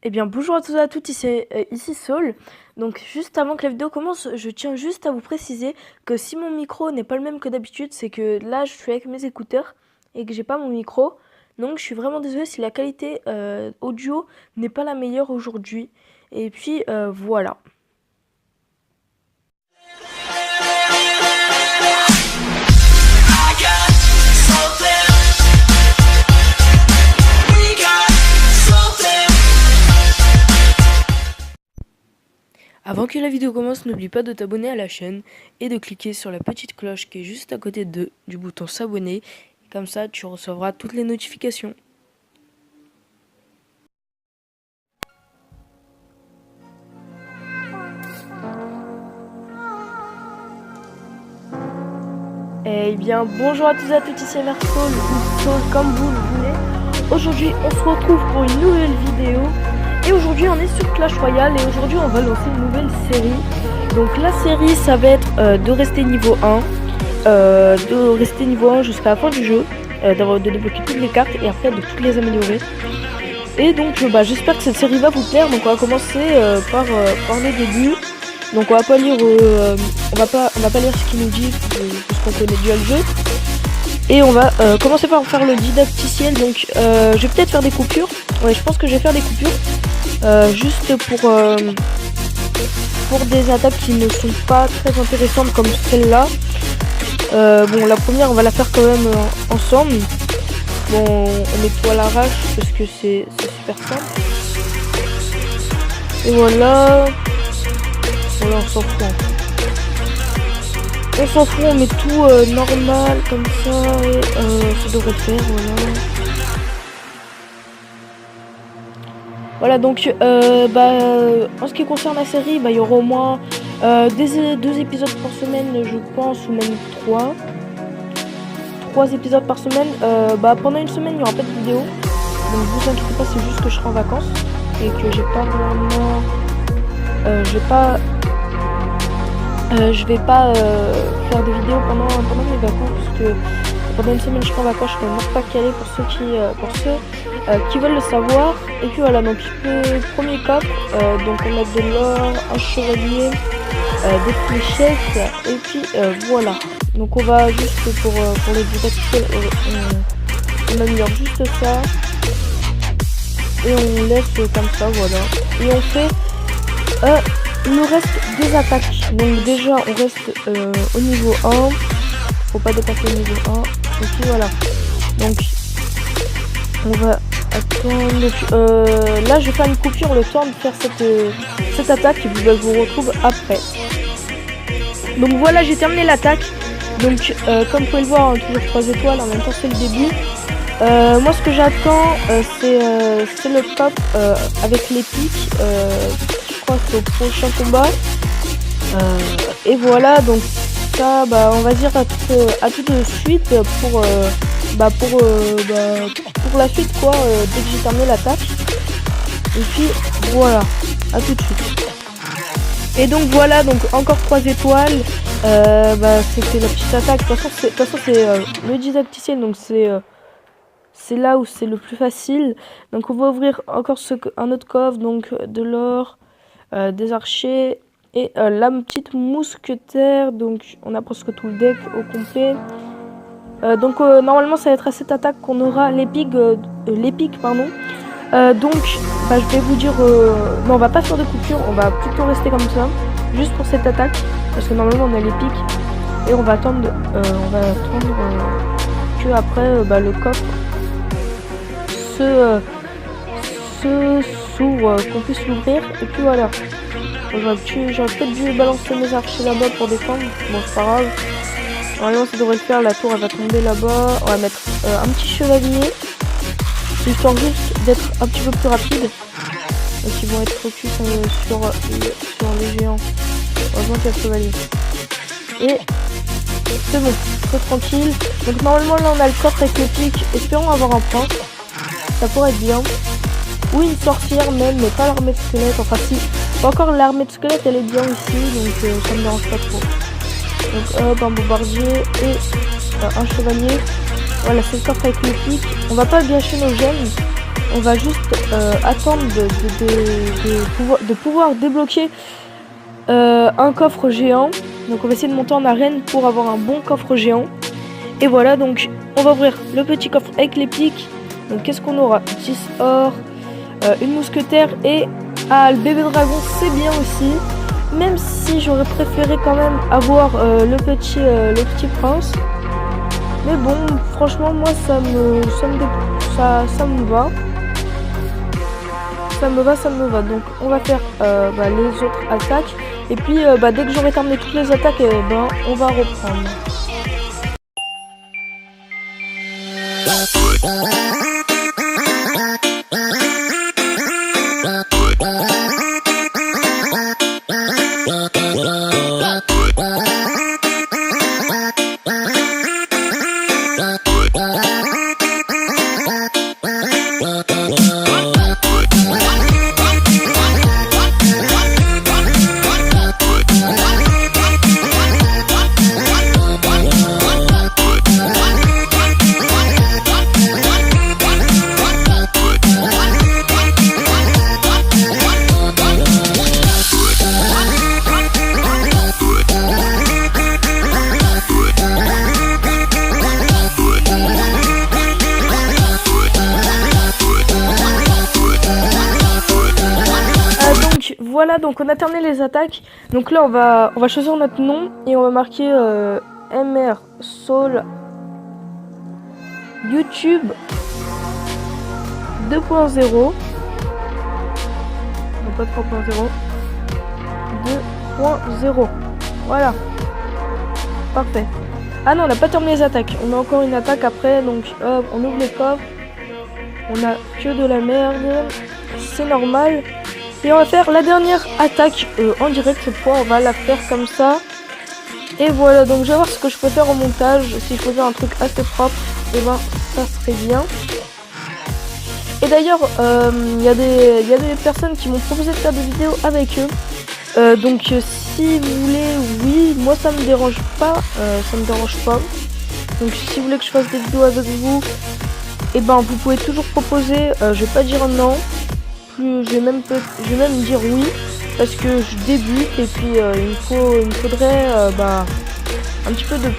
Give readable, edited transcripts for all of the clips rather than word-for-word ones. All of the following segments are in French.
Eh bien bonjour à tous et à toutes, ici Saul. Donc juste avant que la vidéo commence, je tiens juste à vous préciser que si mon micro n'est pas le même que d'habitude, c'est que là je suis avec mes écouteurs et que j'ai pas mon micro. Donc je suis vraiment désolée si la qualité audio n'est pas la meilleure aujourd'hui. Et puis voilà. Avant que la vidéo commence, n'oublie pas de t'abonner à la chaîne et de cliquer sur la petite cloche qui est juste à côté du bouton s'abonner. Comme ça, tu recevras toutes les notifications. Eh bien, bonjour à tous et à toutes, ici Saul ou Saul comme vous le voulez. Aujourd'hui, on se retrouve pour une nouvelle vidéo. Et aujourd'hui, on est sur Clash Royale et aujourd'hui, on va lancer une nouvelle série. Donc la série, ça va être de rester niveau 1, jusqu'à la fin du jeu, de débloquer toutes les cartes et après de toutes les améliorer. Et donc, j'espère que cette série va vous plaire. Donc on va commencer par le début. Donc on va pas lire ce qu'il nous dit parce qu'on connaît déjà le jeu. Et on va commencer par faire le didacticiel. Donc je vais peut-être faire des coupures. Ouais, je pense que je vais faire des coupures juste pour des attaques qui ne sont pas très intéressantes comme celle-là. Bon, la première on va la faire quand même ensemble. Bon, on met tout à l'arrache parce que c'est super simple. Et voilà. Voilà, on s'en fout. On s'en fout, on met tout normal comme ça et ça devrait le faire, voilà. Voilà, donc en ce qui concerne la série, il y aura au moins 2 épisodes par semaine, je pense, ou même 3 épisodes par semaine. Pendant une semaine, il n'y aura pas de vidéo. Donc vous inquiétez pas, c'est juste que je serai en vacances et que j'ai pas vraiment... je vais pas faire de vidéos pendant mes vacances parce que pendant une semaine je serai en vacances, je serai même pas calée pour ceux qui veulent le savoir. Et puis voilà, donc le premier coffre, donc on a de l'or, un chevalier, des fléchettes et puis voilà. Donc on va juste pour les didactiques, on améliore juste ça et on laisse comme ça, voilà. Et on fait il nous reste des attaques. Donc déjà on reste au niveau 1. Faut pas dépasser le niveau 1. Et puis voilà. Donc on va attendre. Donc, là je vais faire une coupure le temps de faire cette attaque et puis je vous retrouve après. Donc voilà, j'ai terminé l'attaque. Donc comme vous pouvez le voir, hein, toujours 3 étoiles, en même temps c'est le début. Moi ce que j'attends c'est le top avec les pics. Je crois que c'est au prochain combat. Et voilà, donc ça on va dire à tout de suite pour la suite quoi, dès que j'ai terminé l'attaque. Et puis voilà, à tout de suite. Et donc voilà, donc encore 3 étoiles. C'était la petite attaque. De toute façon c'est le didacticiel, donc c'est là où c'est le plus facile. Donc on va ouvrir encore un autre coffre, donc de l'or, des archers et la petite mousquetaire. Donc on a presque tout le deck au complet. Normalement ça va être à cette attaque qu'on aura l'épique pardon. Donc je vais vous dire non, on va pas faire de coupure, on va plutôt rester comme ça juste pour cette attaque parce que normalement on a l'épique et on va attendre que après le coffre s'ouvre, qu'on puisse l'ouvrir. Et puis voilà, j'aurais peut-être dû balancer mes archers là-bas pour défendre. Bon, c'est pas grave, normalement ça devrait le faire. La tour elle va tomber là-bas. On va mettre un petit chevalier histoire juste d'être un petit peu plus rapide. Donc ils vont être focus sur les géants. Heureusement qu'il y a le chevalier. Et c'est bon, trop tranquille. Donc normalement là on a le coffre avec le pic. Espérons avoir un prince, ça pourrait être bien. Ou une sorcière même, mais pas l'armée de squelette. Enfin si, pas encore l'armée de squelette, elle est bien ici, donc ça me dérange pas trop. Donc hop, un bombardier et un chevalier. Voilà, c'est le coffre avec le pic. On va pas gâcher nos gemmes. on va juste attendre de pouvoir débloquer un coffre géant. Donc on va essayer de monter en arène pour avoir un bon coffre géant. Et voilà, donc on va ouvrir le petit coffre avec les pics. Donc qu'est-ce qu'on aura? 10 or, une mousquetaire et le bébé dragon, c'est bien aussi. Même si j'aurais préféré quand même avoir le petit prince. Mais bon, franchement, moi ça me va. Ça me va. Donc on va faire les autres attaques. Et puis dès que j'aurai terminé toutes les attaques, on va reprendre. Voilà, donc on a terminé les attaques. Donc là on va choisir notre nom et on va marquer MR Soul YouTube 2.0. Non, pas 3.0. 2.0. Voilà. Parfait. Ah non, on n'a pas terminé les attaques. On a encore une attaque après. Donc hop, on ouvre les coffres. On a que de la merde. C'est normal. Et on va faire la dernière attaque en direct cette fois. On va la faire comme ça. Et voilà, donc je vais voir ce que je peux faire au montage. Si je peux faire un truc assez propre, et ça serait bien. Et d'ailleurs, il y a des personnes qui m'ont proposé de faire des vidéos avec eux. Donc si vous voulez, oui, moi ça me dérange pas. Donc si vous voulez que je fasse des vidéos avec vous, et vous pouvez toujours proposer. Je vais pas dire non. Je vais même dire oui parce que je débute et puis il me faudrait un petit peu de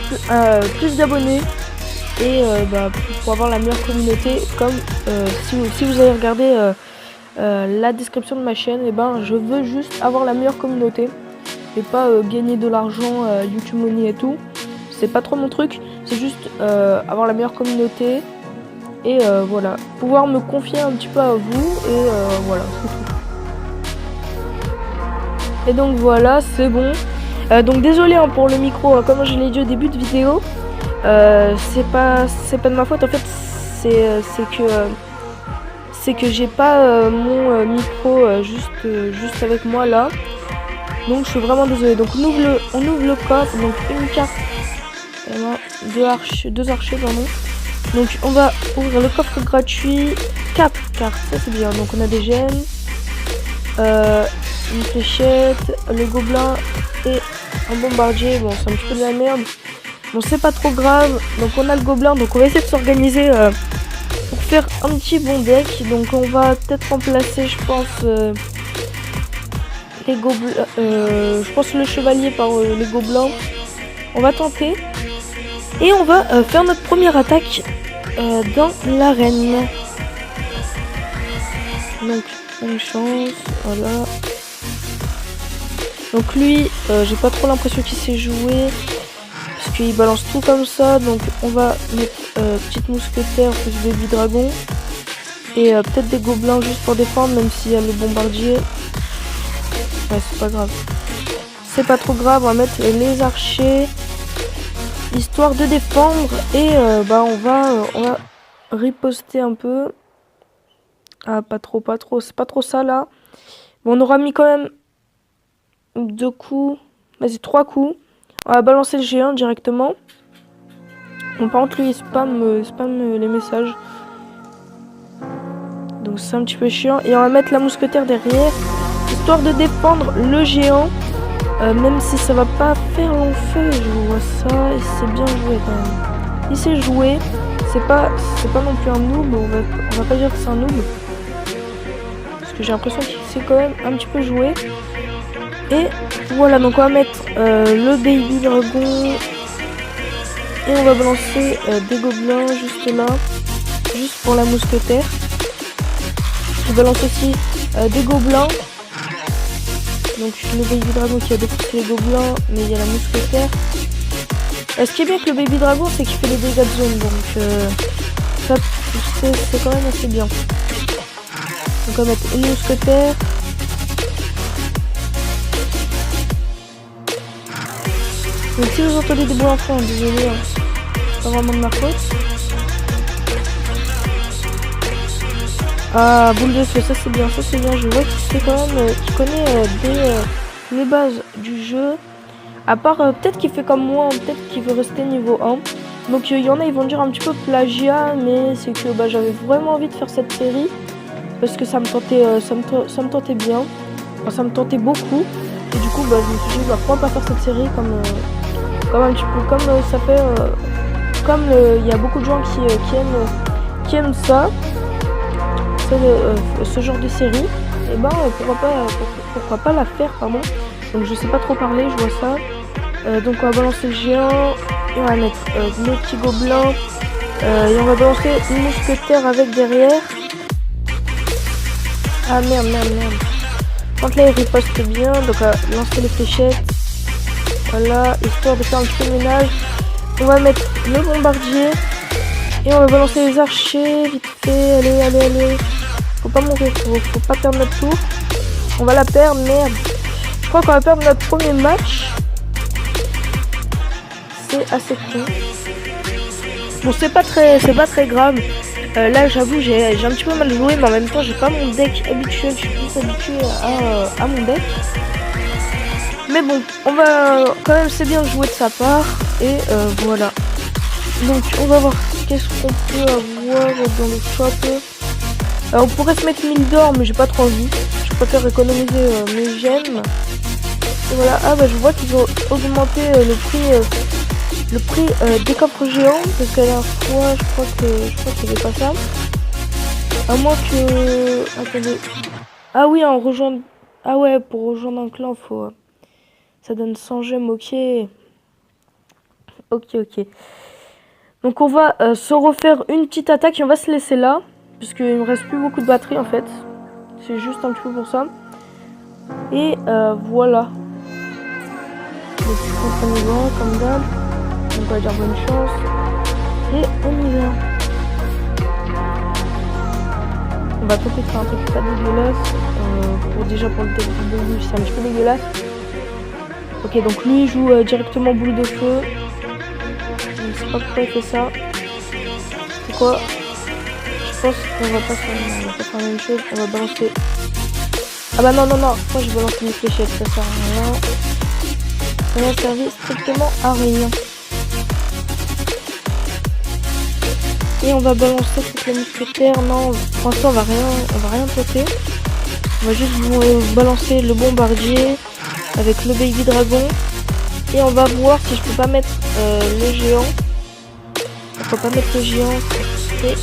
plus d'abonnés et pour avoir la meilleure communauté, comme si vous avez regardé la description de ma chaîne, je veux juste avoir la meilleure communauté et pas gagner de l'argent, YouTube Money et tout. C'est pas trop mon truc, c'est juste avoir la meilleure communauté. Et voilà, pouvoir me confier un petit peu à vous et voilà, c'est tout. Et donc voilà, c'est bon. Donc désolé pour le micro, comme je l'ai dit au début de vidéo, c'est pas de ma faute en fait, c'est que j'ai pas mon micro juste avec moi là. Donc je suis vraiment désolé. Donc on ouvre le coffre, donc une carte, deux archers pardon. Donc on va ouvrir le coffre gratuit, 4 cartes, ça c'est bien. Donc on a des gemmes, une fléchette, le gobelin et un bombardier. Bon, c'est un petit peu de la merde. Bon, c'est pas trop grave. Donc on a le gobelin, donc on va essayer de s'organiser pour faire un petit bon deck. Donc on va peut-être remplacer, je pense, les gobelins, je pense le chevalier par les gobelins. On va tenter. Et on va faire notre première attaque dans l'arène. Donc une chance, voilà. Donc lui, j'ai pas trop l'impression qu'il sait jouer parce qu'il balance tout comme ça. Donc on va mettre petite mousquetaire plus baby dragon et peut-être des gobelins juste pour défendre, même s'il y a le bombardier. Ouais, c'est pas grave. C'est pas trop grave, on va mettre les archers histoire de défendre et on va riposter un peu. Ah, pas trop, c'est pas trop ça là. Bon, on aura mis quand même 2 coups, vas-y 3 coups. On va balancer le géant directement. Bon, par contre lui il spam les messages, donc c'est un petit peu chiant. Et on va mettre la mousquetaire derrière histoire de défendre le géant. Même si ça va pas faire long feu, je vois ça, et c'est bien joué quand même. Il sait jouer, c'est pas non plus un noob, on va pas dire que c'est un noob. Parce que j'ai l'impression qu'il sait quand même un petit peu jouer. Et voilà, donc on va mettre le baby dragon. Et on va balancer des gobelins juste là. Juste pour la mousquetaire. Je balance aussi des gobelins. Donc le baby dragon qui a défoncé les gobelins, mais il y a la mousquetaire. Ce qui est bien avec le baby dragon, c'est qu'il fait les dégâts de zone, donc ça c'est quand même assez bien. Donc on va mettre une mousquetaire. Donc si vous entendez des bruits enfants, désolé, hein, c'est pas vraiment de ma faute. Ah, boule de feu, ça c'est bien, je vois qu'il sait quand même, qu'il connaît les bases du jeu. À part, peut-être qu'il fait comme moi, peut-être qu'il veut rester niveau 1. Donc il y en a, ils vont dire un petit peu plagiat, mais c'est que j'avais vraiment envie de faire cette série. Parce que ça me tentait bien. Enfin, ça me tentait beaucoup. Et du coup, je me suis dit, pourquoi pas faire cette série comme un petit peu, comme ça fait, comme il y a beaucoup de gens qui aiment ça. Ce genre de série, et pourquoi pas la faire, pardon. Donc je sais pas trop parler, je vois ça. Donc on va balancer le géant et on va mettre le petit gobelin et on va balancer une mousquetaire avec derrière. Ah merde. Quand là il riposte bien, donc on va lancer les fléchettes. Voilà, histoire de faire un petit peu de ménage. On va mettre le bombardier et on va balancer les archers vite fait. Allez. Faut pas mourir, faut pas perdre notre tour. On va la perdre, merde. Je crois qu'on va perdre notre premier match. C'est assez con. Bon, c'est pas très grave. Là, j'avoue, j'ai un petit peu mal joué, mais en même temps, j'ai pas mon deck habituel. Je suis plus habitué à mon deck. Mais bon, on va quand même, c'est bien jouer de sa part. Et voilà. Donc, on va voir qu'est-ce qu'on peut avoir dans le shop. On pourrait se mettre 1000 d'or, mais j'ai pas trop envie. Je préfère économiser mes gemmes. Et voilà, je vois qu'ils ont augmenté le prix des coffres géants, parce qu'à la fois, je crois qu'il n'y avait pas ça. À moins que... Attendez. Ah oui, en rejoindre... Ah ouais, pour rejoindre un clan, faut... Ça donne 100 gemmes, ok. Ok. Donc on va se refaire une petite attaque et on va se laisser là. Parce qu'il me reste plus beaucoup de batterie en fait. C'est juste un petit peu pour ça. Et voilà. Donc je pense qu'on y va comme d'hab. On va dire bonne chance. Et on y va. On va tenter de faire un truc pas dégueulasse. Déjà pour le début, c'est un petit peu dégueulasse. Ok, donc lui il joue directement boule de feu. Je ne sais pas pourquoi il fait ça. C'est quoi? Je pense qu'on va pas faire la même chose. On va balancer. Ah bah non. Moi je balance une fléchette, ça sert à rien. Ça n'a servi strictement à rien. Et on va balancer toutes les mousquetaires. Non, pour l'instant on va rien tenter. On va juste balancer le bombardier avec le baby dragon. Et on va voir si je peux pas mettre le géant. On peut pas mettre le géant. C'est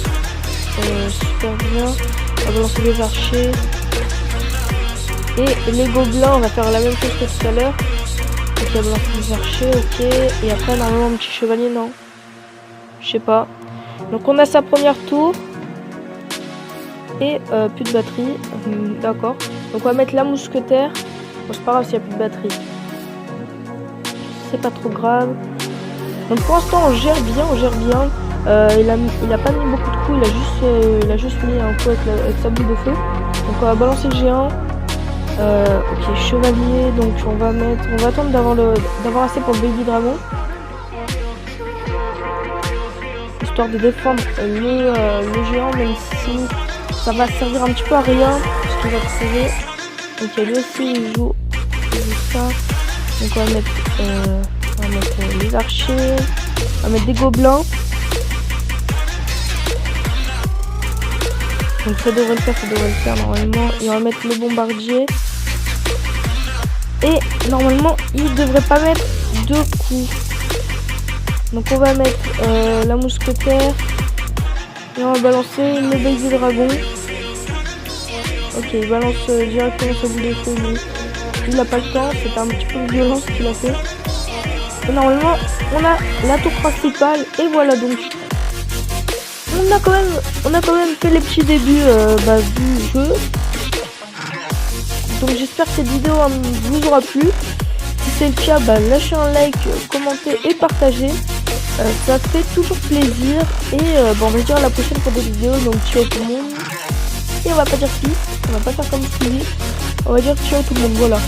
super bien. On va balancer les archers. Et les gobelins, on va faire la même chose que tout à l'heure. Donc on va balancer les archers, ok. Et après normalement un petit chevalier, non. Je sais pas. Donc on a sa première tour. Et plus de batterie. D'accord. Donc on va mettre la mousquetaire. Bon, c'est pas grave s'il n'y a plus de batterie. C'est pas trop grave. Donc pour l'instant on gère bien. Il a pas mis beaucoup de coups, il a juste mis un coup avec sa boule de feu. Donc on va balancer le géant. Ok, chevalier, donc on va attendre d'avoir assez pour le baby dragon. Histoire de défendre le géant, même si ça va servir un petit peu à rien, parce qu'il va crever. Donc lui aussi il joue ça. Donc on va mettre les archers, on va mettre des gobelins. Donc ça devrait le faire normalement. Et on va mettre le bombardier. Et normalement, il devrait pas mettre 2 coups. Donc on va mettre la mousquetaire. Et on va balancer le baby dragon. Ok, il balance directement sa boule de feu, lui. Il n'a pas le temps, c'était un petit peu violent ce qu'il a fait. Et normalement, on a la tour principale, et voilà donc. On a quand même fait les petits débuts du jeu. Donc j'espère que cette vidéo vous aura plu. Si c'est le cas, lâchez un like, commentez et partagez. Ça fait toujours plaisir. Et on va se dire à la prochaine pour des vidéos. Donc ciao tout le monde. Et on va pas dire peace, on va pas faire comme Stevie. On va dire ciao tout le monde, voilà.